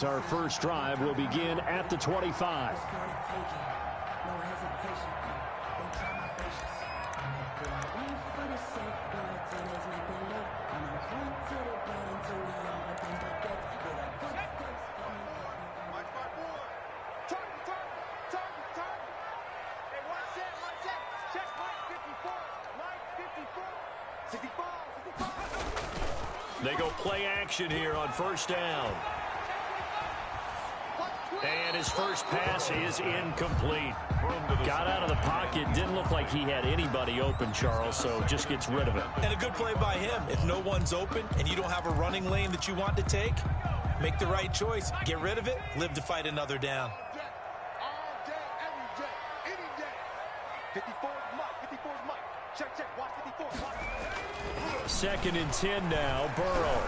Our first drive will begin at the 25. They go play action here on first down. And his first pass is incomplete. Got out of the pocket. Didn't look like he had anybody open, Charles, so just gets rid of it. And a good play by him. If no one's open and you don't have a running lane that you want to take, make the right choice. Get rid of it. Live to fight another down. All day, every day, any day. 54 is Mike. 54 is Mike. Check, check. Watch 54. Watch. 2nd and 10 now. Burrow.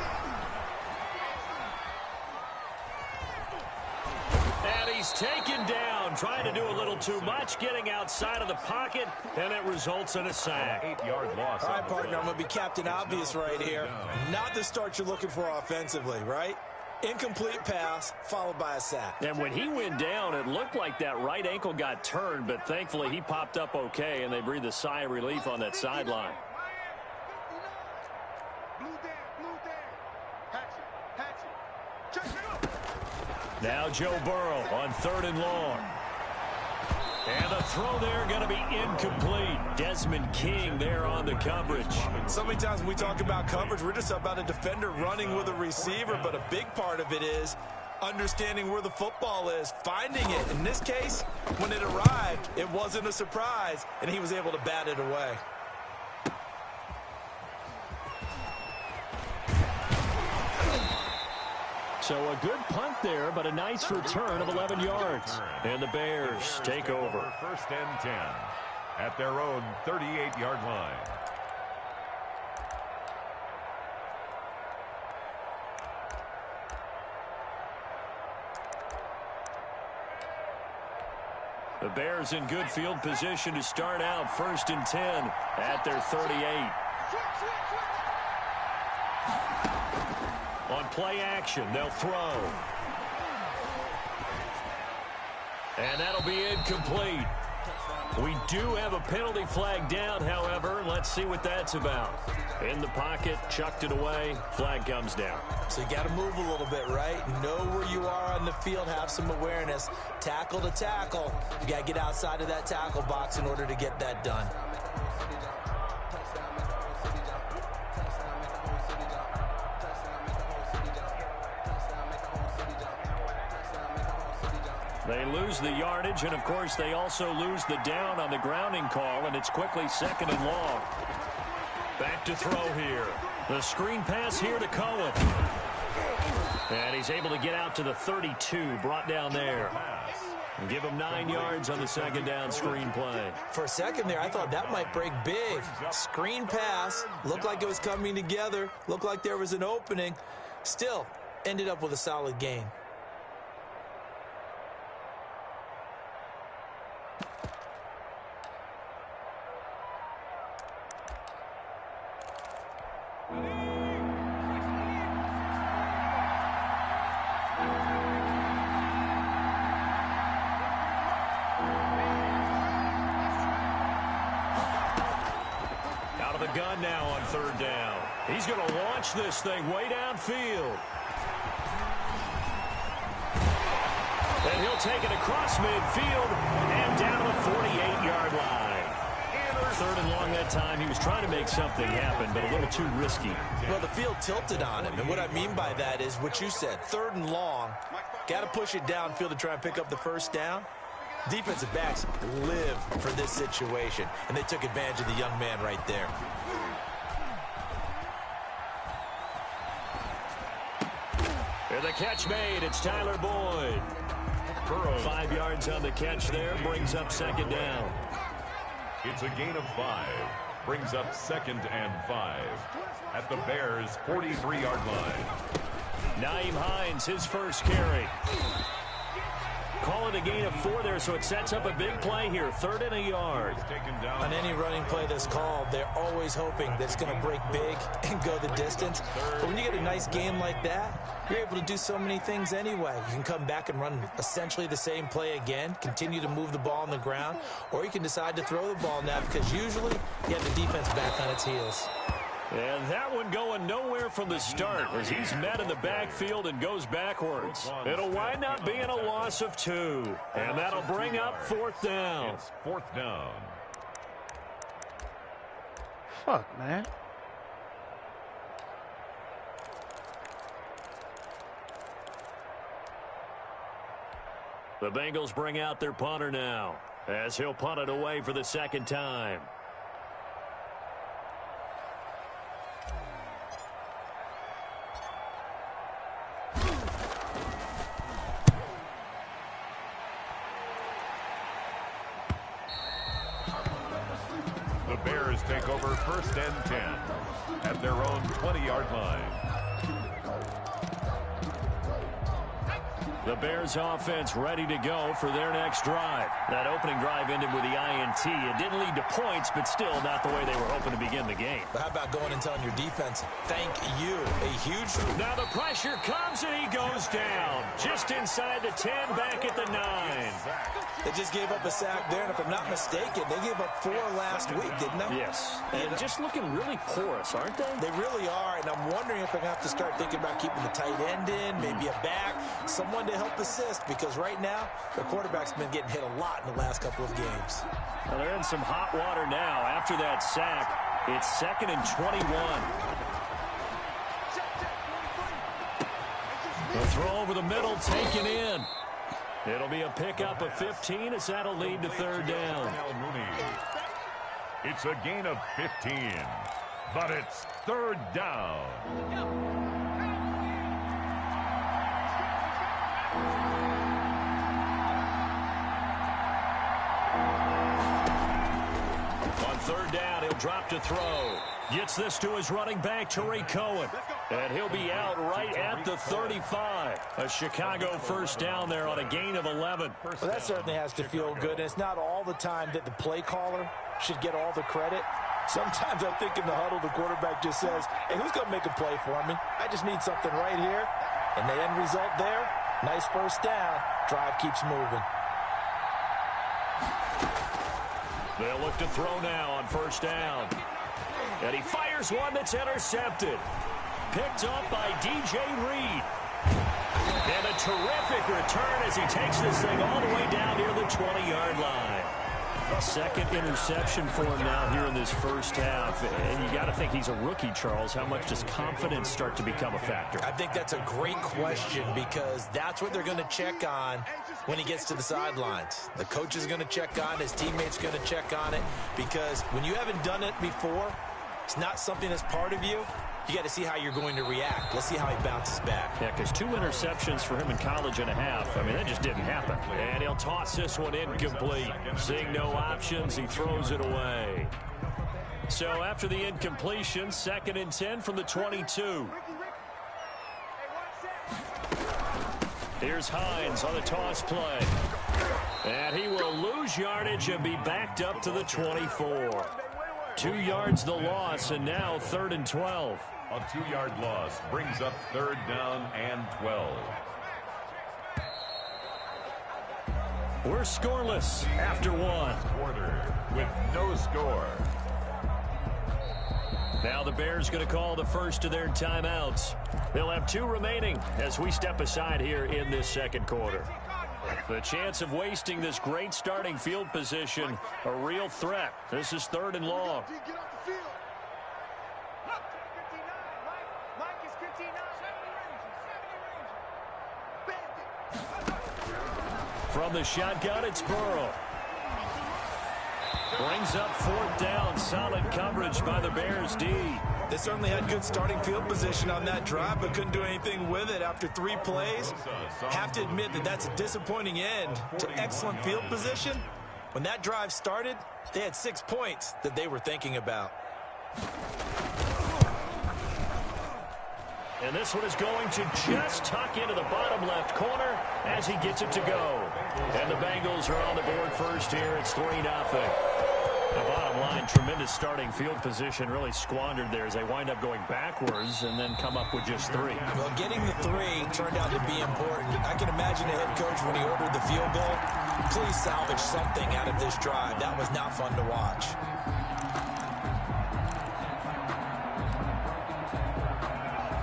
And he's taken down, trying to do a little too much, getting outside of the pocket, and it results in a sack. 8-yard loss. All right, partner, I'm going to be Captain Obvious right here. Not the start you're looking for offensively, right? Incomplete pass, followed by a sack. And when he went down, it looked like that right ankle got turned, but thankfully he popped up okay, and they breathed a sigh of relief on that sideline. Now Joe Burrow on 3rd and long. And the throw there going to be incomplete. Desmond King there on the coverage. So many times when we talk about coverage, we're just about a defender running with a receiver, but a big part of it is understanding where the football is, finding it. In this case, when it arrived, it wasn't a surprise, and he was able to bat it away. So a good punt there, but a nice return of 11 yards. And the Bears take over. 1st and 10 at their own 38-yard line. The Bears in good field position to start out 1st and 10 at their 38. On play action, they'll throw. And that'll be incomplete. We do have a penalty flag down, however. Let's see what that's about. In the pocket, chucked it away, flag comes down. So you got to move a little bit, right? Know where you are on the field, have some awareness. Tackle to tackle. You got to get outside of that tackle box in order to get that done. They lose the yardage, and, of course, they also lose the down on the grounding call, and it's quickly 2nd and long. Back to throw here. The screen pass here to Cohen. And he's able to get out to the 32, brought down there. And give him 9 yards on the 2nd down screen play. For a second there, I thought that might break big. Screen pass, looked like it was coming together, looked like there was an opening. Still, ended up with a solid gain. Gun now on 3rd down. He's going to launch this thing way downfield. And he'll take it across midfield and down to the 48-yard line. 3rd and long that time. He was trying to make something happen, but a little too risky. Well, the field tilted on him, and what I mean by that is what you said. 3rd and long. Got to push it downfield to try and pick up the 1st down. Defensive backs live for this situation, and they took advantage of the young man right there. And the catch made. It's Tyler Boyd. 5 yards on the catch there. Brings up 2nd down. It's a gain of 5. Brings up 2nd and 5 at the Bears' 43-yard line. Nyheim Hines, his first carry. Call it a gain of 4 there, so it sets up a big play here. 3rd and a yard. On any running play that's called, they're always hoping that it's going to break big and go the distance. But when you get a nice game like that, you're able to do so many things anyway. You can come back and run essentially the same play again, continue to move the ball on the ground, or you can decide to throw the ball now because usually you have the defense back on its heels. And that one going nowhere from the start as he's met in the backfield and goes backwards. It'll wind up being a loss of 2. And that'll bring up 4th down. It's 4th down. Fuck, man. The Bengals bring out their punter now as he'll punt it away for the 2nd time. The Bears take over 1st and 10 at their own 20-yard line. The Bears offense ready to go for their next drive. That opening drive ended with the INT. It didn't lead to points, but still not the way they were hoping to begin the game. But how about going and telling your defense, thank you, a huge... Now the pressure comes and he goes down. Just inside the 10, back at the 9. They just gave up a sack there, and if I'm not mistaken, they gave up 4 last week, didn't they? Yes. And just looking really porous, aren't they? They really are, and I'm wondering if they're going to have to start thinking about keeping the tight end in, maybe a back, someone to help assist, because right now, their quarterback's been getting hit a lot in the last couple of games. Well, they're in some hot water now after that sack. It's 2nd and 21. The throw over the middle, taken in. It'll be a pickup of 15 as that'll lead to 3rd down. It's a gain of 15, but it's 3rd down. On 3rd down, he'll drop to throw. Gets this to his running back, Tariq Cohen. And he'll be out right at the 35. A Chicago 1st down there on a gain of 11. Well, that certainly has to feel good, and it's not all the time that the play caller should get all the credit. Sometimes I think in the huddle, the quarterback just says, hey, who's going to make a play for me? I just need something right here. And the end result there, nice 1st down. Drive keeps moving. They'll look to throw now on 1st down. And he fires one that's intercepted. Picked up by DJ Reed. And a terrific return as he takes this thing all the way down near the 20-yard line. 2nd interception for him now here in this 1st half. And you got to think he's a rookie, Charles. How much does confidence start to become a factor? I think that's a great question because that's what they're going to check on when he gets to the sidelines. The coach is going to check on it. His teammates are going to check on it because when you haven't done it before, it's not something that's part of you. You got to see how you're going to react. Let's see how he bounces back. Yeah, because 2 interceptions for him in college and a half. I mean, that just didn't happen. And he'll toss this one incomplete. Seeing no options, he throws it away. So after the incompletion, 2nd and 10 from the 22. Here's Hines on the toss play. And he will lose yardage and be backed up to the 24. 2 yards the loss, and now 3rd and 12. A 2-yard loss brings up 3rd down and 12. We're scoreless after 1. Quarter with no score. Now the Bears going to call the first of their timeouts. They'll have 2 remaining as we step aside here in this 2nd quarter. The chance of wasting this great starting field position, a real threat. This is 3rd and long. From the shotgun, it's Burrow. Brings up 4th down. Solid coverage by the Bears D. They certainly had good starting field position on that drive, but couldn't do anything with it after 3 plays. Have to admit that that's a disappointing end to excellent field position. When that drive started, they had 6 points that they were thinking about. And this one is going to just tuck into the bottom left corner as he gets it to go. And the Bengals are on the board first here. It's 3-0. The bottom line, tremendous starting field position, really squandered there as they wind up going backwards and then come up with just 3. Well, getting the 3 turned out to be important. I can imagine the head coach when he ordered the field goal. Please salvage something out of this drive. That was not fun to watch.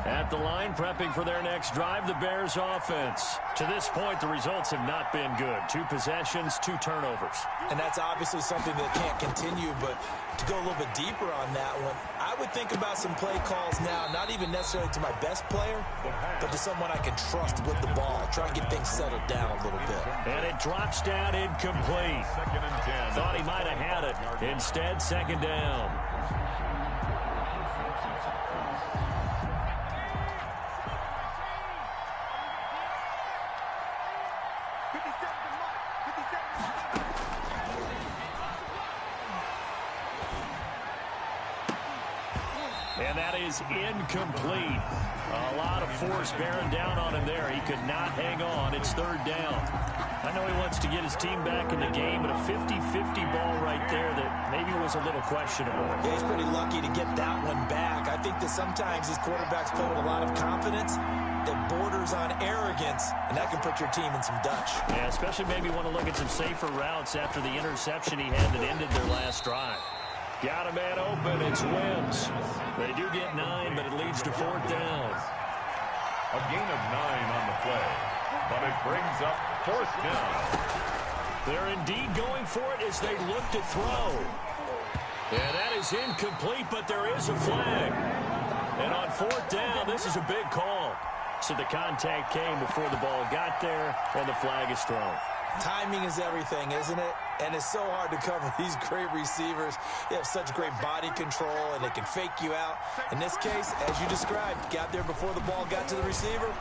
At the line, prepping for their next drive, the Bears offense. To this point, the results have not been good. 2 possessions, 2 turnovers. And that's obviously something that can't continue, but to go a little bit deeper on that one, I would think about some play calls now, not even necessarily to my best player, but to someone I can trust with the ball. Try and get things settled down a little bit. And it drops down incomplete. Thought he might have had it. Instead, 2nd down. And that is incomplete. A lot of force bearing down on him there. He could not hang on. It's 3rd down. I know he wants to get his team back in the game, but a 50-50 ball right there that maybe was a little questionable. Yeah, he's pretty lucky to get that one back. I think that sometimes these quarterbacks play with a lot of confidence that borders on arrogance, and that can put your team in some Dutch. Yeah, especially maybe want to look at some safer routes after the interception he had that ended their last drive. Got a man open. It's Wims. They do get 9, but it leads to 4th down. A gain of 9 on the play, but it brings up 4th down. They're indeed going for it as they look to throw. And that is incomplete, but there is a flag. And on 4th down, this is a big call. So the contact came before the ball got there, and the flag is thrown. Timing is everything, isn't it? And it's so hard to cover these great receivers. They have such great body control, and they can fake you out. In this case, as you described, got there before the ball got to the receiver.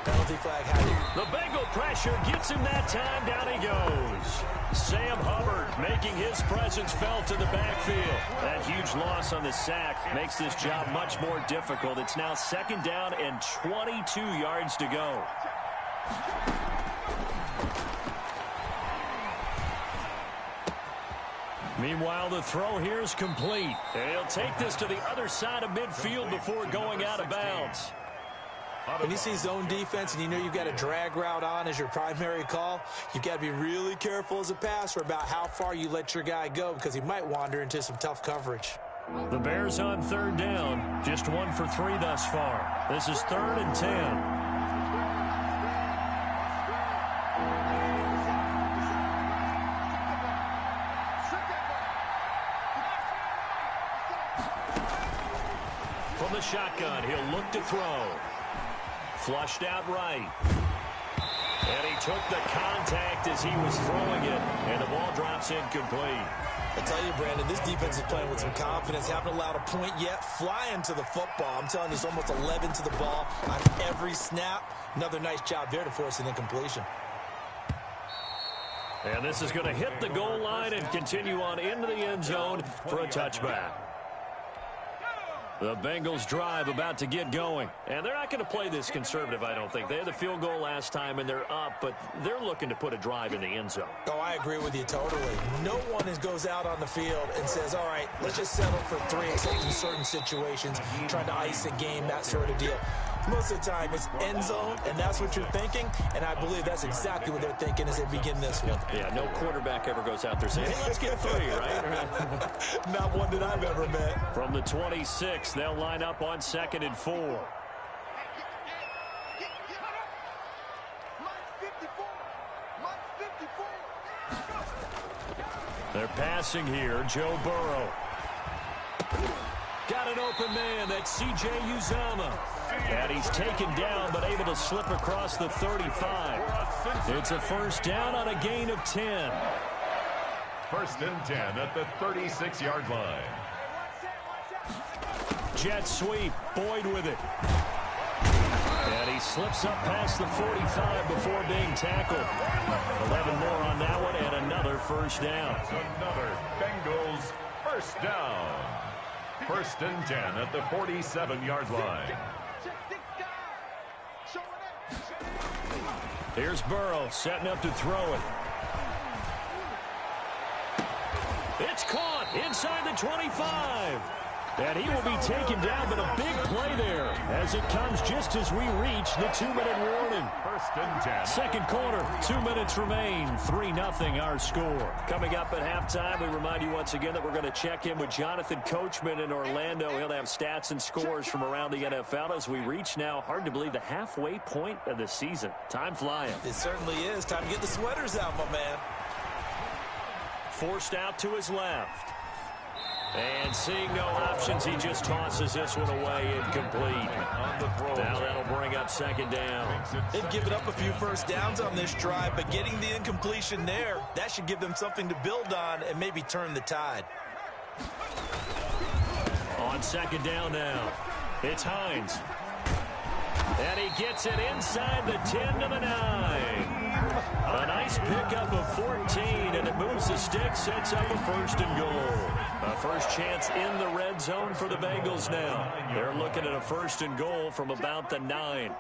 Penalty flag had it. The Bengal pressure gets him that time. Down he goes. Sam Hubbard making his presence felt to the backfield. That huge loss on the sack makes this job much more difficult. It's now 2nd down and 22 yards to go. Meanwhile, the throw here is complete. And he'll take this to the other side of midfield before going out of bounds. When you see zone defense and you know you've got a drag route on as your primary call, you've got to be really careful as a passer about how far you let your guy go because he might wander into some tough coverage. The Bears on 3rd down. Just 1 for 3 thus far. This is 3rd and 10. From the shotgun, he'll look to throw. Flushed out right. And he took the contact as he was throwing it, and the ball drops incomplete. I tell you, Brandon, this defense is playing with some confidence. Haven't allowed a point yet. Flying to the football. I'm telling you, it's almost 11 to the ball on every snap. Another nice job there to force an incompletion. And this is going to hit the goal line and continue on into the end zone for a touchback. The Bengals drive about to get going. And they're not going to play this conservative, I don't think. They had the field goal last time, and they're up, but they're looking to put a drive in the end zone. Oh, I agree with you totally. No one goes out on the field and says, all right, let's just settle for 3 except in certain situations, trying to ice a game, that sort of deal. Most of the time, it's end zone, and that's what you're thinking, and I believe that's exactly what they're thinking as they begin this one. Yeah, no quarterback ever goes out there saying, hey, let's get 3, right? Not one that I've ever met. From the 26, they'll line up on 2nd and 4. They're passing here. Joe Burrow. Got an open man. That's C.J. Uzomah. And he's taken down, but able to slip across the 35. It's a 1st down on a gain of 10. 1st and 10 at the 36-yard line. Jet sweep. Boyd with it. And he slips up past the 45 before being tackled. 11 more on that one, and another 1st down. Another Bengals 1st down. 1st and 10 at the 47-yard line. Here's Burrow setting up to throw it. It's caught inside the 25. And he will be taken down, but a big play there as it comes just as we reach the 2-minute warning. First and 10. Second quarter, 2 minutes remain, 3-0 our score. Coming up at halftime, we remind you once again that we're going to check in with Jonathan Coachman in Orlando. He'll have stats and scores from around the NFL as we reach now, hard to believe, the halfway point of the season. Time flying. It certainly is. Time to get the sweaters out, my man. Forced out to his left. And seeing no options, he just tosses this one away, incomplete. Now that'll bring up second down. They've given up a few first downs on this drive, but getting the incompletion there, that should give them something to build on and maybe turn the tide. On second down now, it's Hines. And he gets it inside the 10 to the 9. A nice pickup of 14, and it moves the stick, sets up a first and goal. A first chance in the red zone for the Bengals now. They're looking at a first and goal from about the 9.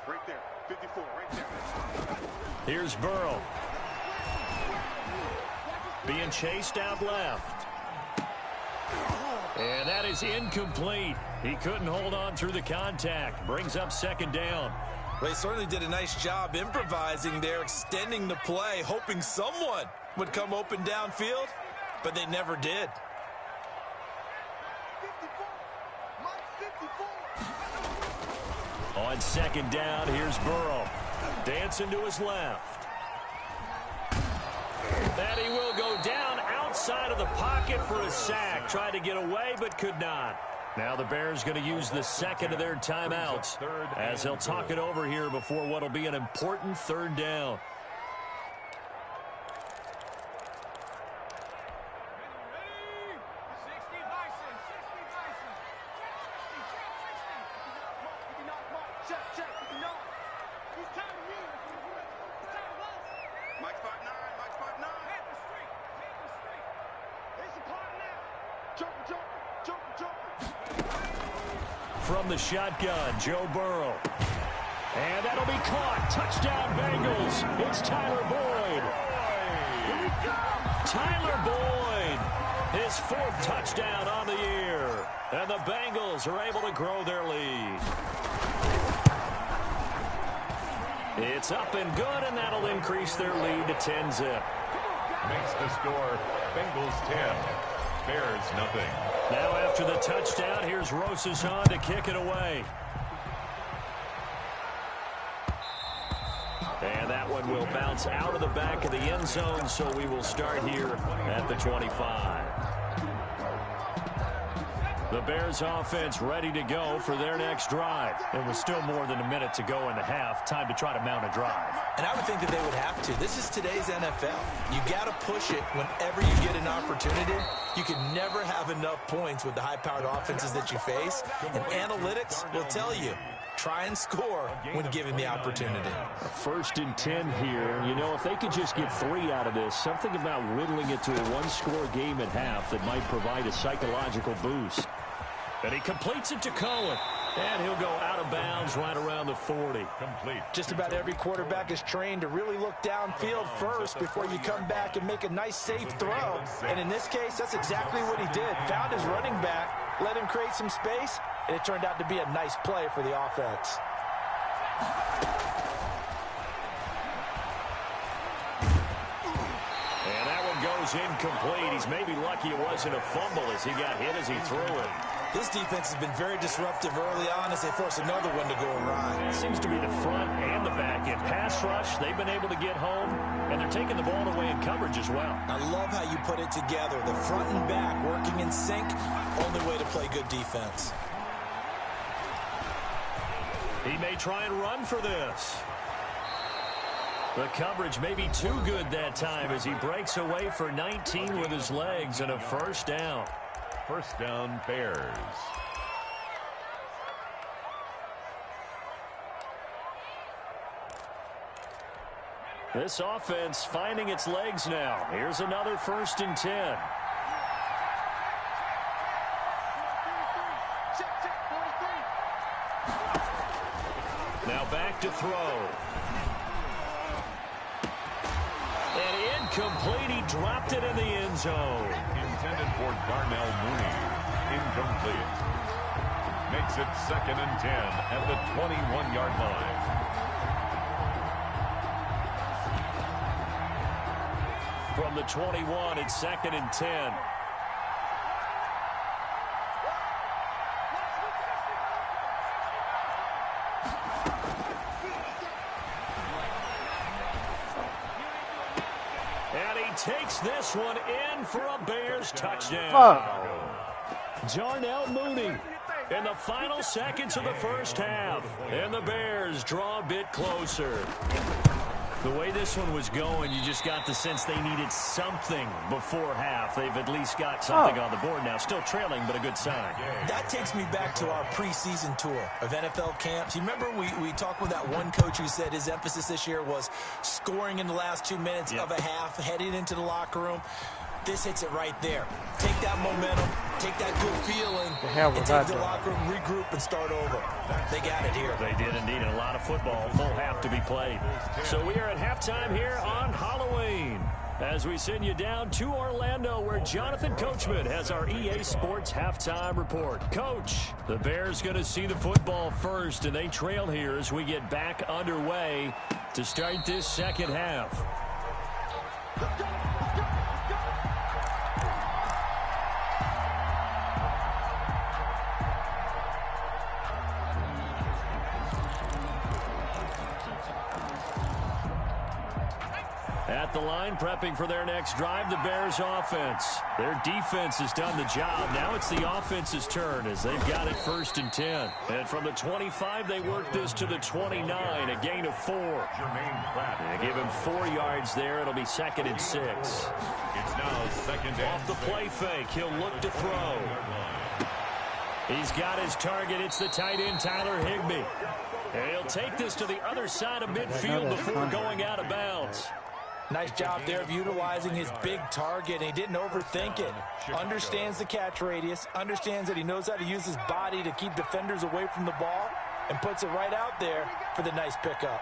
Right there, 54, right there. Here's Burrow. Being chased out left. And that is incomplete. He couldn't hold on through the contact. Brings up second down. They certainly did a nice job improvising there, extending the play, hoping someone would come open downfield, but they never did. 54. On second down, here's Burrow. Dancing to his left. And he will go down outside of the pocket for a sack. Tried to get away, but could not. Now the Bears going to use the second of their timeouts as they'll talk it over here before what will be an important third down. From the shotgun, Joe Burrow. And that'll be caught. Touchdown, Bengals. It's Tyler Boyd. Tyler Boyd, his 4th touchdown on the year. And the Bengals are able to grow their lead. It's up and good, and that'll increase their lead to 10-zip. Makes the score Bengals 10, Bears nothing. Now after the touchdown, here's Rosazon to kick it away. And that one will bounce out of the back of the end zone, so we will start here at the 25. The Bears offense ready to go for their next drive. It was still more than a minute to go in the half. Time to try to mount a drive. And I would think that they would have to. This is today's NFL. You got to push it whenever you get an opportunity. You can never have enough points with the high-powered offenses that you face. And analytics will tell you, try and score when given the opportunity. First and 10 here. You know, if they could just get 3 out of this, something about whittling it to a one-score game at half that might provide a psychological boost. And he completes it to Cohen. And he'll go out of bounds right around the 40. Complete. Just about every quarterback is trained to really look downfield first before you come back and make a nice, safe throw. And in this case, that's exactly what he did. Found his running back, let him create some space, and it turned out to be a nice play for the offense. And that one goes incomplete. He's maybe lucky it wasn't a fumble as he got hit as he threw it. This defense has been very disruptive early on as they force another one to go awry. It seems to be the front and the back end. Pass rush, they've been able to get home, and they're taking the ball away in coverage as well. I love how you put it together. The front and back working in sync, only way to play good defense. He may try and run for this. The coverage may be too good that time as he breaks away for 19 with his legs and a first down. First down, Bears. This offense finding its legs now. Here's another first and 10. Now back to throw. And incomplete. He dropped it in the end zone. Intended for Darnell Mooney. Incomplete. Makes it 2nd and 10 at the 21-yard line. From the 21, it's 2nd and 10. And he takes this one in for a Bears touchdown. Darnell Mooney in the final seconds of the first half. And the Bears draw a bit closer. The way this one was going, you just got the sense they needed something before half. They've at least got something on the board now. Still trailing, but a good sign. That takes me back to our preseason tour of NFL camps. You remember we talked with that one coach who said his emphasis this year was scoring in the last 2 minutes of a half, heading into the locker room. This hits it right there. Take that momentum, take that good feeling, and take the locker room, regroup, and start over. They got it here. They did indeed, and a lot of football, full half to be played. So we are at halftime here on Halloween as we send you down to Orlando where Jonathan Coachman has our EA Sports halftime report. Coach, the Bears going to see the football first, and they trail here as we get back underway to start this second half. At the line, prepping for their next drive, the Bears offense. Their defense has done the job. Now it's the offense's turn as they've got it 1st and 10. And from the 25, they work this to the 29, a gain of 4. They give him 4 yards there. It'll be 2nd and 6. It's now 2nd and Off the play fake, he'll look to throw. He's got his target. It's the tight end, Tyler Higbee. And he'll take this to the other side of midfield before going out of bounds. Nice job there of utilizing his big target. He didn't overthink it. Understands the catch radius. Understands that he knows how to use his body to keep defenders away from the ball. And puts it right out there for the nice pickup.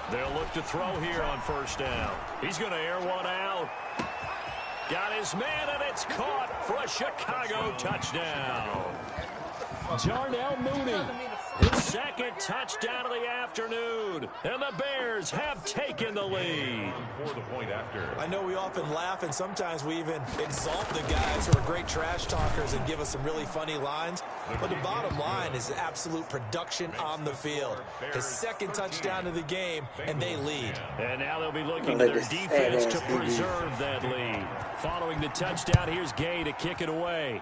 They'll look to throw here on 1st down. He's going to air one out. Got his man, and it's caught for a Chicago touchdown. Darnell Mooney, his 2nd touchdown of the afternoon, and the Bears have taken the lead. For the point after. I know we often laugh, and sometimes we even exalt the guys who are great trash talkers and give us some really funny lines. But the bottom line is absolute production on the field. His 2nd touchdown of the game, and they lead. And now they'll be looking to their defense to preserve that lead. Following the touchdown, here's Gay to kick it away.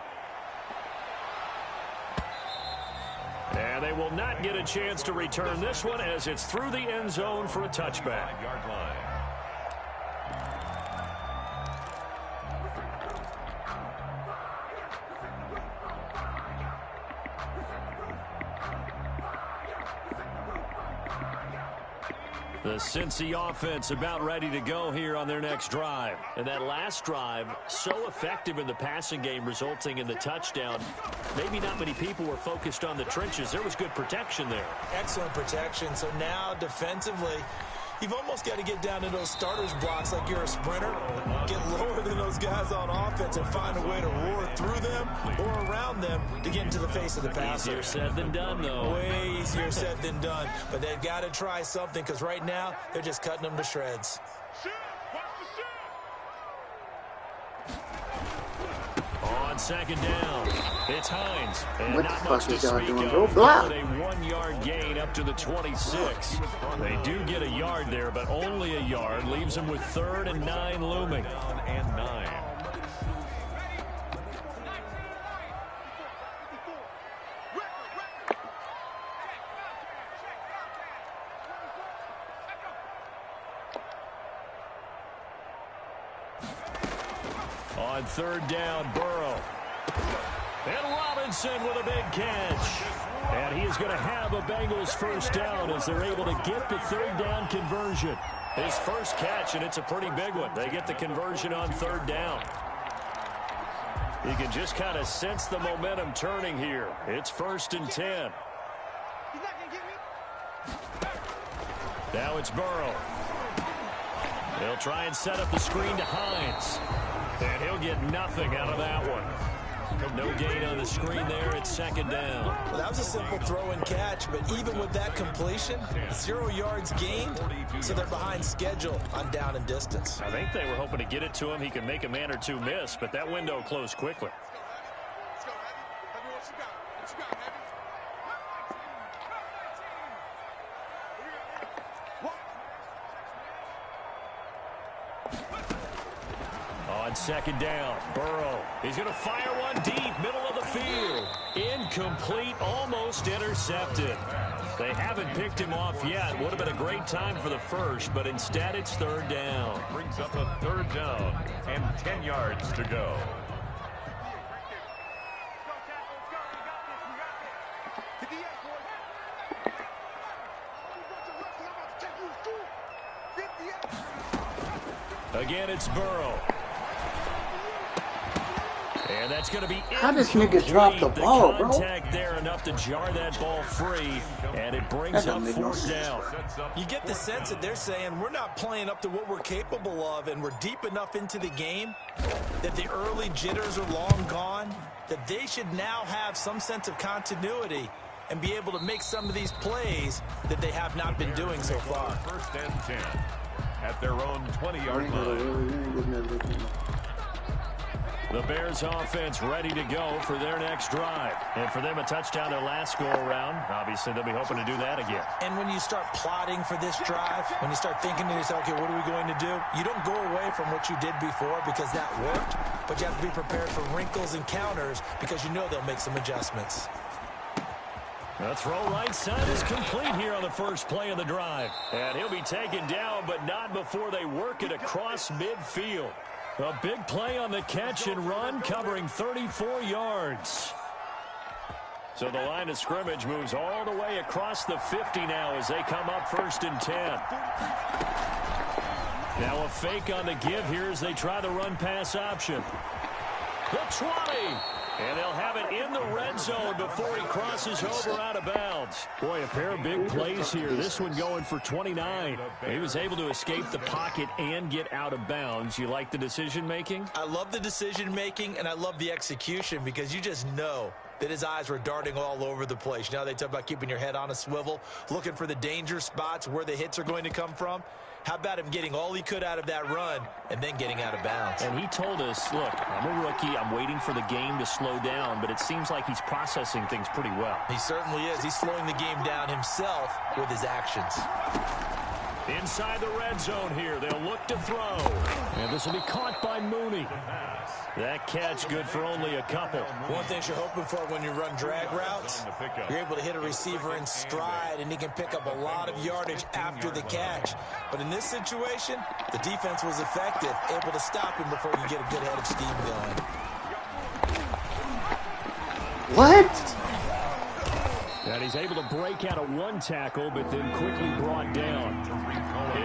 And they will not get a chance to return this one as it's through the end zone for a touchback. 5-yard line. The Cincy offense about ready to go here on their next drive. And that last drive, so effective in the passing game, resulting in the touchdown. Maybe not many people were focused on the trenches. There was good protection there. Excellent protection. So now defensively, you've almost got to get down to those starters blocks like you're a sprinter. Get lower than those guys on offense and find a way to roar through them or around them to get into the face of the passer. Easier said than done, though. Way easier said than done. But they've got to try something because right now they're just cutting them to shreds. On 2nd down, it's Hines. And What the not fuck much to is y'all speak doing, of. bro? Block. A 1-yard gain up to the 26. They do get a yard there, but only a yard. Leaves them with 3rd and 9 looming. And 9. On 3rd down, Burrow. And Robinson with a big catch. And he is going to have a Bengals 1st down as they're able to get the 3rd down conversion. His first catch, and it's a pretty big one. They get the conversion on 3rd down. You can just kind of sense the momentum turning here. It's 1st and 10. He's not going to get me. Now it's Burrow. They'll try and set up the screen to Hines. And he'll get nothing out of that one. No gain on the screen there. It's 2nd down. Well, that was a simple throw and catch, but even with that completion, 0 yards gained, so they're behind schedule on down and distance. I think they were hoping to get it to him. He could make a man or two miss, but that window closed quickly. Let's go, Heavy. Heavy, what you got? What you got, Heavy? On 2nd down, Burrow. He's going to fire one deep, middle of the field. Incomplete, almost intercepted. They haven't picked him off yet. Would have been a great time for the first, but instead it's 3rd down. Brings up a 3rd down and 10 yards to go. Again, it's Burrow. And that's going to be How this nigga drop the ball, bro? Contact there enough to jar that ball free, and it brings up 4th down. You get the sense that they're saying we're not playing up to what we're capable of, and we're deep enough into the game that the early jitters are long gone, that they should now have some sense of continuity and be able to make some of these plays that they have not been doing so far. 1st and 10 at their own 20-yard line. The Bears offense ready to go for their next drive. And for them, a touchdown their last go-around. Obviously, they'll be hoping to do that again. And when you start plotting for this drive, when you start thinking to yourself, okay, what are we going to do? You don't go away from what you did before because that worked, but you have to be prepared for wrinkles and counters because you know they'll make some adjustments. The throw right side is complete here on the first play of the drive. And he'll be taken down, but not before they work it across midfield. A big play on the catch and run, covering 34 yards. So the line of scrimmage moves all the way across the 50 now as they come up 1st and 10. Now a fake on the give here as they try the run-pass option. The 20. And they'll have it in the red zone before he crosses over out of bounds. Boy, a pair of big plays here. This one going for 29. He was able to escape the pocket and get out of bounds. You like the decision-making? I love the decision-making, and I love the execution because you just know that his eyes were darting all over the place. You know, they talk about keeping your head on a swivel, looking for the danger spots, where the hits are going to come from. How about him getting all he could out of that run and then getting out of bounds? And he told us, look, I'm a rookie. I'm waiting for the game to slow down, but it seems like he's processing things pretty well. He certainly is. He's slowing the game down himself with his actions. Inside the red zone here, they'll look to throw. And this will be caught by Mooney. That catch good for only a couple. One thing you're hoping for when you run drag routes, you're able to hit a receiver in stride, and he can pick up a lot of yardage after the catch. But in this situation, the defense was effective, able to stop him before you get a good head of steam going. What? And he's able to break out of one tackle, but then quickly brought down.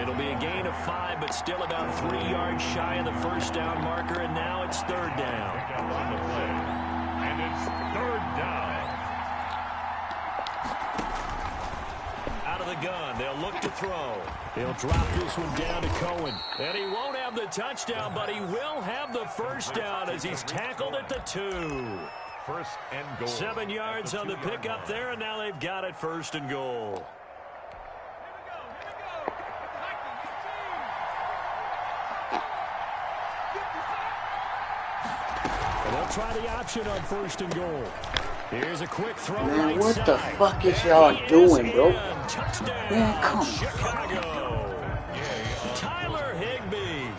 It'll be a gain of 5, but still about 3 yards shy of the first down marker, and now it's 3rd down. And it's 3rd down. Out of the gun, they'll look to throw. He'll drop this one down to Cohen. And he won't have the touchdown, but he will have the first down as he's tackled at the 2. 1st and goal. 7 yards on the pickup there, and now they've got it 1st and goal. And they'll try the option on 1st and goal. Here's a quick throw. Man, right what side. the fuck is y'all doing, bro? Touchdown, Man, come on. Chicago. Tyler Higbee,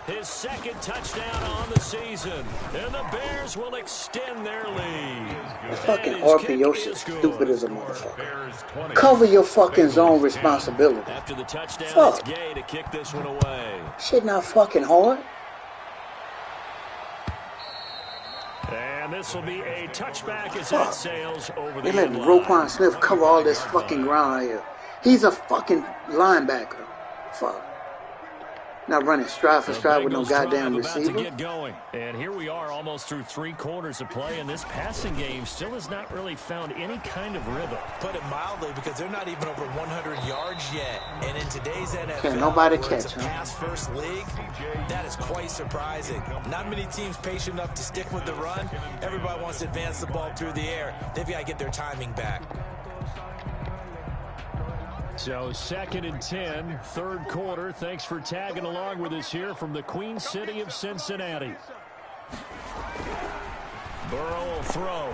his 2nd touchdown on the season. And the Bears will extend their lead. The fucking And his RPO kick shit is stupid good. as a motherfucker. Bears 20. Cover your fucking zone responsibility. After the touchdown, Fuck. it's Gay to kick this one away. Shit not fucking hard. And this will be a touchback as that sails over the They letting end line. Roquan Smith cover all this fucking ground here. He's a fucking linebacker. Fuck. Not running stride for stride with no goddamn about to receiver. get going. And here we are almost through 3 quarters of play, and this passing game still has not really found any kind of rhythm. Put it mildly, because they're not even over 100 yards yet. And in today's NFL, Can nobody where catch it's a him? pass-first league, that is quite surprising. Not many teams patient enough to stick with the run. Everybody wants to advance the ball through the air. They've got to get their timing back. So 2nd and 10, 3rd quarter. Thanks for tagging along with us here from the Queen City of Cincinnati. Burrow will throw.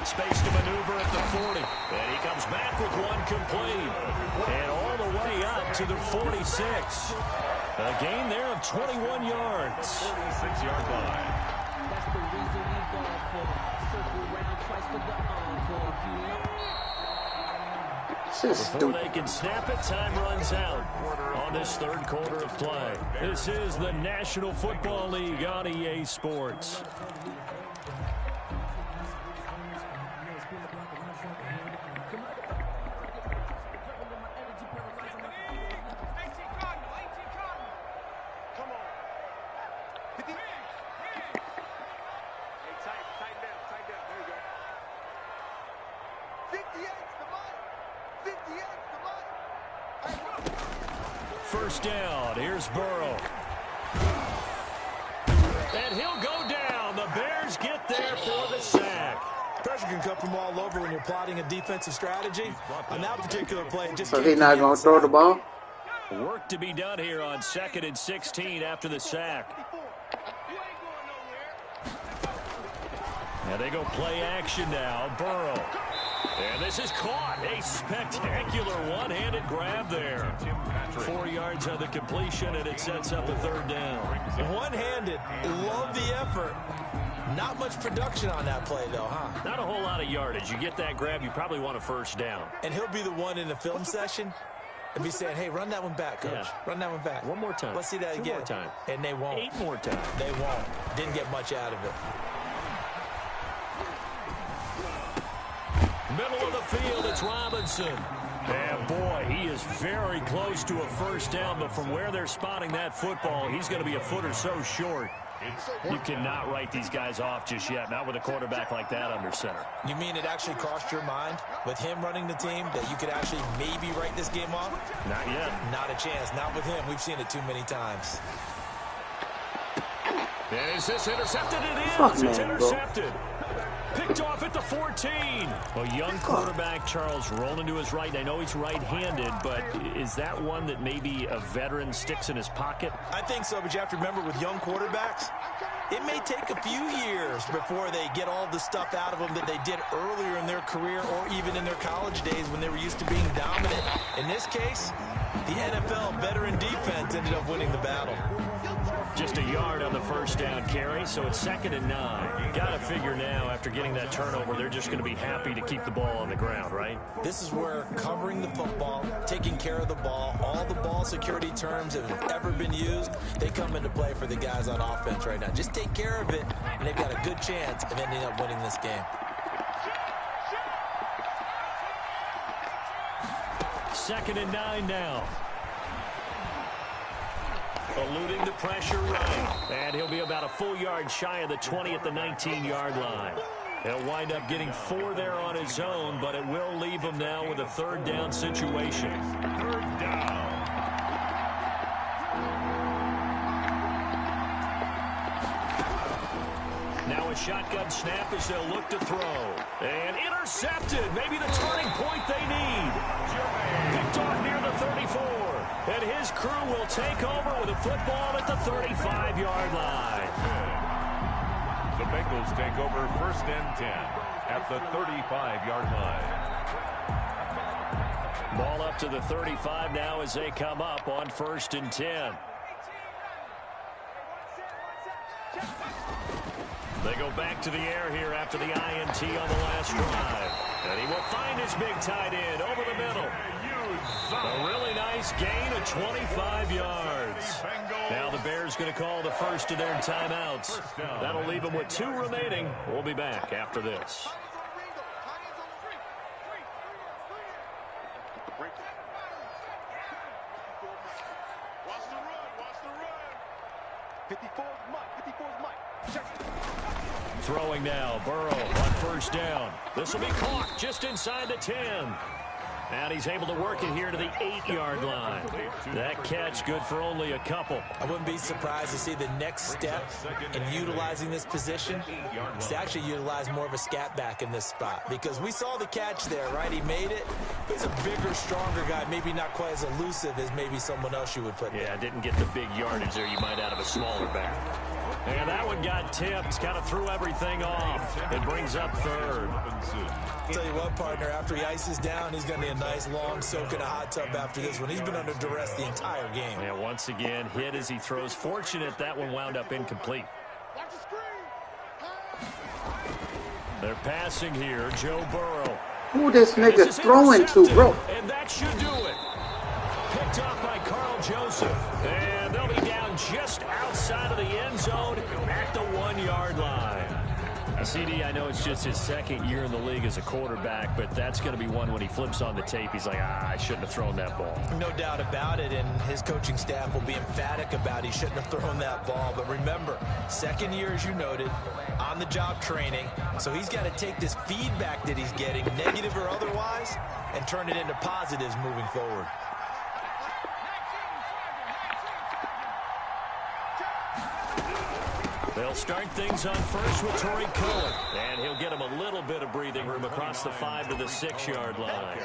Space to maneuver at the 40. And he comes back with one complete. And all the way up to the 46. A gain there of 21 yards. 46-yard line. That's the reason we go for the circle round twice for the encore. If you want. Before they can snap it, time runs out on this 3rd quarter of play. This is the National Football League on EA Sports. First down, here's Burrow. And he'll go down. The Bears get there for the sack. Pressure can come from all over when you're plotting a defensive strategy. On that particular play, just So he's not going to throw the ball? Work to be done here on 2nd and 16 after the sack. Now they go play action now. Burrow. And this is caught. A spectacular one-handed grab there. 4 yards on the completion, and it sets up a 3rd down. One-handed. Love the effort. Not much production on that play, though, huh? Not a whole lot of yardage. You get that grab, you probably want a 1st down. And he'll be the one in the film session and be saying, hey, run that one back, coach. Yeah. Run that one back. One more time. Let's see that 2 again. more time. And they won't. 8 more times. They won't. Didn't get much out of it. Middle of the field, it's Robinson. And boy, he is very close to a 1st down, but from where they're spotting that football, he's going to be a foot or so short. You cannot write these guys off just yet, not with a quarterback like that under center. You mean it actually crossed your mind with him running the team that you could actually maybe write this game off? Not yet. Not a chance. Not with him. We've seen it too many times. And is this intercepted? It is. Fuck, It's man, intercepted. Picked off at the 14. A young quarterback, Charles, rolling to his right. I know he's right-handed, but is that one that maybe a veteran sticks in his pocket? I think so, but you have to remember with young quarterbacks, it may take a few years before they get all the stuff out of them that they did earlier in their career or even in their college days when they were used to being dominant. In this case, the NFL veteran defense ended up winning the battle. Just a yard on the 1st down carry, so it's 2nd and 9. Got to figure now, after getting that turnover, they're just going to be happy to keep the ball on the ground, right? This is where covering the football, taking care of the ball, all the ball security terms that have ever been used, they come into play for the guys on offense right now. Just take care of it, and they've got a good chance of ending up winning this game. 2nd and 9 now. Eluding the pressure right. And he'll be about a full yard shy of the 20 at the 19-yard line. He'll wind up getting 4 there on his own, but it will leave him now with a 3rd down situation. 3rd down. Now a shotgun snap as they'll look to throw. And intercepted. Maybe the turning point they need. Picked off near the 34. And his crew will take over with a football at the 35-yard line. The Bengals take over 1st and 10 at the 35-yard line. Ball up to the 35 now as they come up on 1st and 10. They go back to the air here after the INT on the last drive. And he will find his big tight end over the middle. A really nice gain of 25 yards. Now the Bears going to call the first of their timeouts. That'll leave them with 2 remaining. We'll be back after this. Watch the Throwing now, Burrow on first down. This will be caught just inside the 10. And he's able to work it here to the 8-yard line. That catch good for only a couple. I wouldn't be surprised to see the next step in utilizing this position is to actually utilize more of a scat back in this spot. Because we saw the catch there, right? He made it. He's a bigger, stronger guy, maybe not quite as elusive as maybe someone else you would put there. Yeah, didn't get the big yardage there you might out of a smaller back. And that one got tipped, kind of threw everything off. It brings up third. I'll tell you what, partner, after he ices down, he's going to need a nice long soak in a hot tub after this one. He's been under duress the entire game. Yeah, once again, hit as he throws. Fortunate that one wound up incomplete. They're passing here, Joe Burrow. Who this nigga throwing to, bro? And that should do it. Picked up by Carl Joseph. And they'll be down just outside of the end zone at the 1-yard line. CD, I know it's just his second year in the league as a quarterback, but that's going to be one when he flips on the tape. He's like, I shouldn't have thrown that ball. No doubt about it, and his coaching staff will be emphatic about he shouldn't have thrown that ball. But remember, second year, as you noted, on-the-job training, so he's got to take this feedback that he's getting, negative or otherwise, and turn it into positives moving forward. They'll start things on first with Torrey Cohen. And he'll get him a little bit of breathing room across the 5 to the 6-yard line.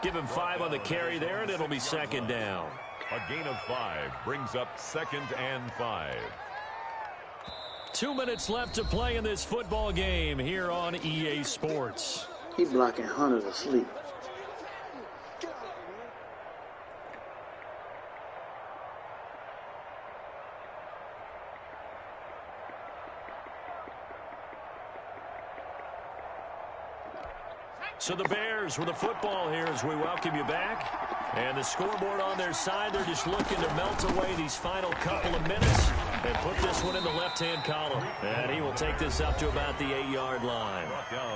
Give him 5 on the carry there, and it'll be second down. A gain of 5 brings up 2nd and 5. 2 minutes left to play in this football game here on EA Sports. He blocking Hunter to sleep. So the Bears with the football here as we welcome you back. And the scoreboard on their side, they're just looking to melt away these final couple of minutes and put this one in the left-hand column. And he will take this up to about the 8-yard line.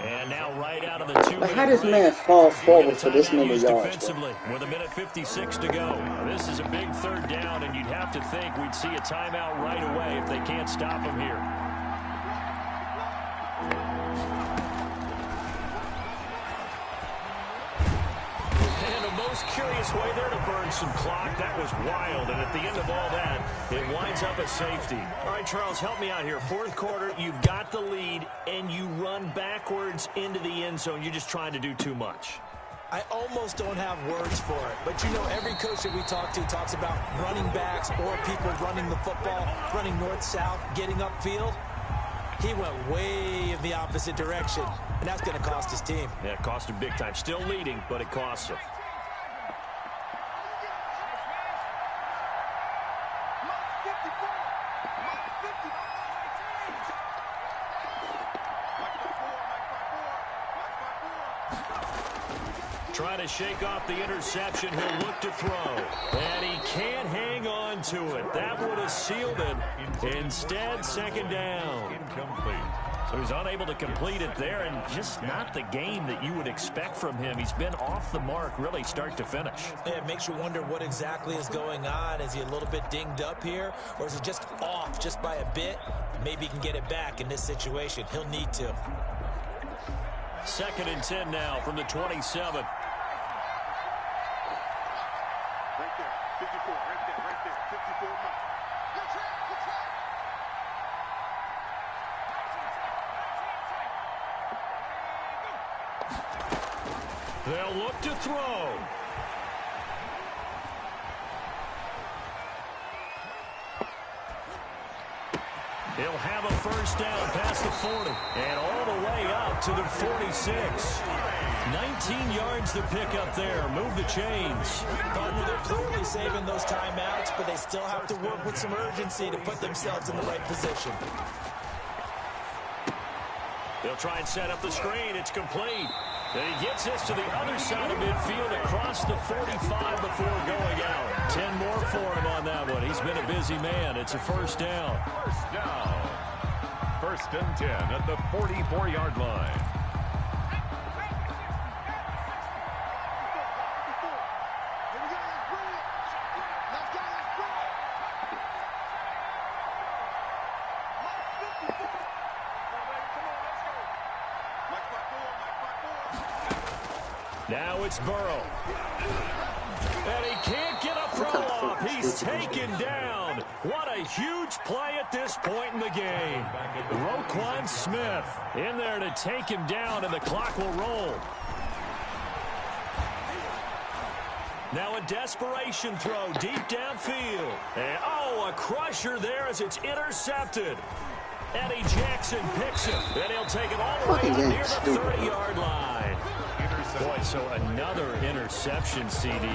And now right out of the 2-minute break. How does man fall forward for this many yards? Defensively, with 1:56 to go. This is a big third down, and you'd have to think we'd see a timeout right away if they can't stop him here. Curious way there to burn some clock. That was wild, and at the end of all that, it winds up a safety. All right, Charles, help me out here. Fourth quarter, you've got the lead, and you run backwards into the end zone. You're just trying to do too much. I almost don't have words for it, but you know every coach that we talk to talks about running backs or people running the football, running north-south, getting upfield. He went way in the opposite direction, and that's going to cost his team. Yeah, it cost him big time. Still leading, but it costs him. Trying to shake off the interception. He'll look to throw. And he can't hang on to it. That would have sealed it. Instead, second down. Incomplete. So he's unable to complete it there, and just not the game that you would expect from him. He's been off the mark really start to finish. Yeah, it makes you wonder what exactly is going on. Is he a little bit dinged up here, or is he just off just by a bit? Maybe he can get it back in this situation. He'll need to. 2nd and 10 now from the 27. Right there, 54, right there, 54. Good try, good try. They'll look to throw. He'll have a first down past the 40 and all the way up to the 46. 19 yards to pick up there. Move the chains. Partner, they're clearly saving those timeouts, but they still have to work with some urgency to put themselves in the right position. They'll try and set up the screen. It's complete. And he gets this to the other side of midfield across the 45 before going out. 10 more for him on that one. He's been a busy man. It's a first down. First down. 1st and 10 at the 44-yard line. Now it's Burrow. And he can't get a throw off. He's taken down. What a huge play at this point in the game. Roquan Smith in there to take him down, and the clock will roll. Now a desperation throw deep downfield. And, a crusher there as it's intercepted. Eddie Jackson picks him, and he'll take it all the way up near the 30-yard line. Boy, so another interception, CD.